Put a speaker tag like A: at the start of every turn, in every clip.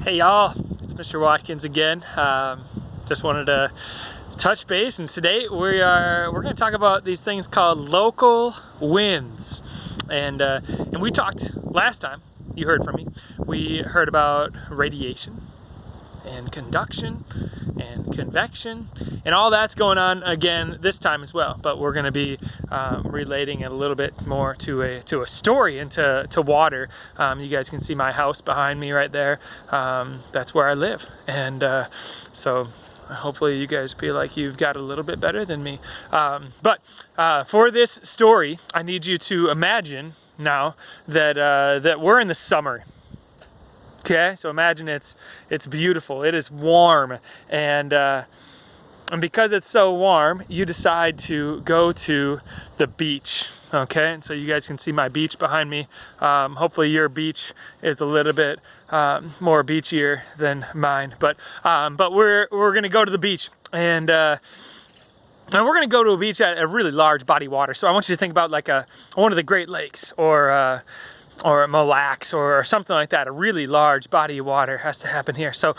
A: Hey y'all, it's Mr. Watkins again. Just wanted to touch base, and today we're going to talk about these things called local winds. And we talked last time, you heard from me, we heard about radiation and conduction and convection, and all that's going on again this time as well. But we're going to be relating it a little bit more to a story and to water. You guys can see my house behind me right there. That's where I live, and so hopefully you guys feel like you've got a little bit better than me. But for this story, I need you to imagine now that we're in the summer. Okay, so imagine it's beautiful, it is warm, and because it's so warm, you decide to go to the beach. Okay, and so you guys can see my beach behind me. Hopefully your beach is a little bit more beachier than mine, but we're gonna go to the beach, and we're gonna go to a beach at a really large body of water. So I want you to think about like one of the Great Lakes, or Mille Lacs, or something like that. A really large body of water has to happen here. So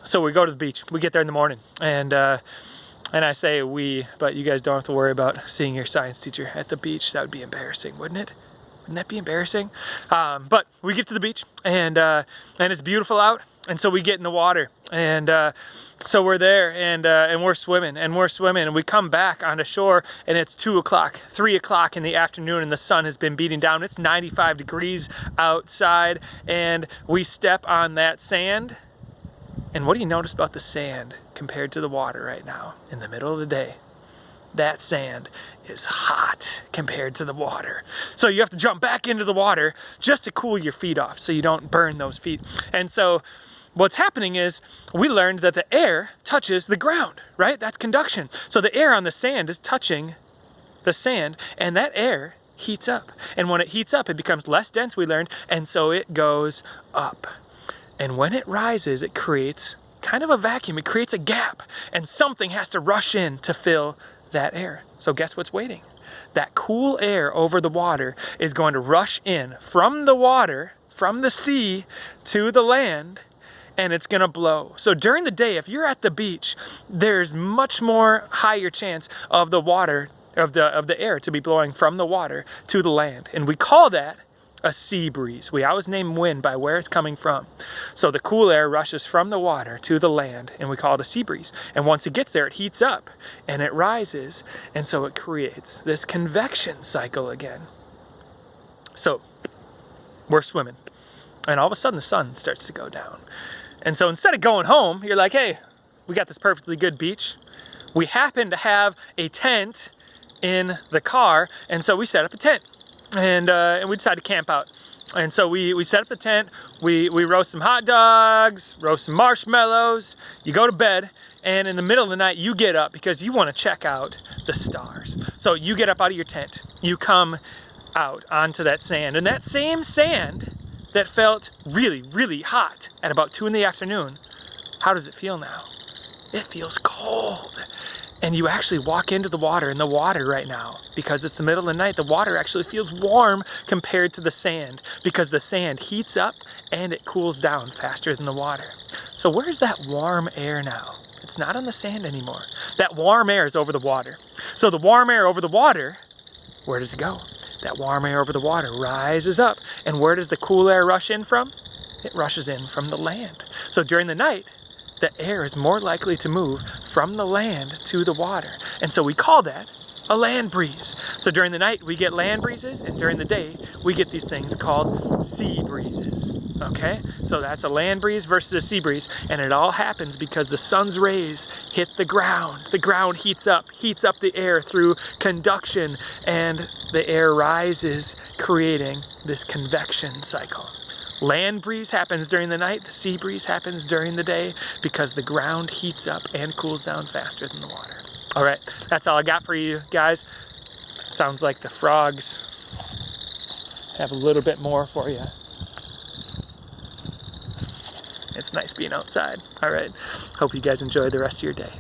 A: so we go to the beach. We get there in the morning, and I say we, but you guys don't have to worry about seeing your science teacher at the beach. That would be embarrassing, wouldn't it? Wouldn't that be embarrassing? But we get to the beach, and it's beautiful out, and so we get in the water, and so we're there, and we're swimming, and we come back onto shore, and it's 2 o'clock, 3 o'clock in the afternoon, and the sun has been beating down. It's 95 degrees outside, and we step on that sand. And what do you notice about the sand compared to the water right now in the middle of the day? That sand is hot compared to the water. So you have to jump back into the water just to cool your feet off so you don't burn those feet. And so what's happening is we learned that the air touches the ground, right? That's conduction. So the air on the sand is touching the sand, and that air heats up. And when it heats up, it becomes less dense, we learned, and so it goes up. And when it rises, it creates kind of a vacuum. It creates a gap, and something has to rush in to fill that air. So guess what's waiting? That cool air over the water is going to rush in from the water, from the sea to the land, and it's going to blow. So during the day, if you're at the beach, there's much more higher chance of the water, of the air to be blowing from the water to the land. And we call that a sea breeze. We always name wind by where it's coming from. So the cool air rushes from the water to the land, and we call it a sea breeze. And once it gets there, it heats up and it rises, and so it creates this convection cycle again. So we're swimming, and all of a sudden the sun starts to go down. And so instead of going home, you're like, hey, we got this perfectly good beach. We happen to have a tent in the car, and so we set up a tent. And we decided to camp out. And so we set up the tent, we roast some hot dogs, roast some marshmallows, you go to bed, and in the middle of the night you get up because you want to check out the stars. So you get up out of your tent, you come out onto that sand, and that same sand that felt really, really hot at about 2 in the afternoon, how does it feel now? It feels cold. And you actually walk into the water, and the water right now, because it's the middle of the night, the water actually feels warm compared to the sand, because the sand heats up and it cools down faster than the water. So where's that warm air now? It's not on the sand anymore. That warm air is over the water. So the warm air over the water, where does it go? That warm air over the water rises up, and where does the cool air rush in from? It rushes in from the land. So during the night, the air is more likely to move from the land to the water. And so we call that a land breeze. So during the night we get land breezes, and during the day we get these things called sea breezes. Okay? So that's a land breeze versus a sea breeze, and it all happens because the sun's rays hit the ground. The ground heats up the air through conduction, and the air rises, creating this convection cycle. Land breeze happens during the night, the sea breeze happens during the day, because the ground heats up and cools down faster than the water. All right, that's all I got for you guys. Sounds like the frogs have a little bit more for you. It's nice being outside. All right, hope you guys enjoy the rest of your day.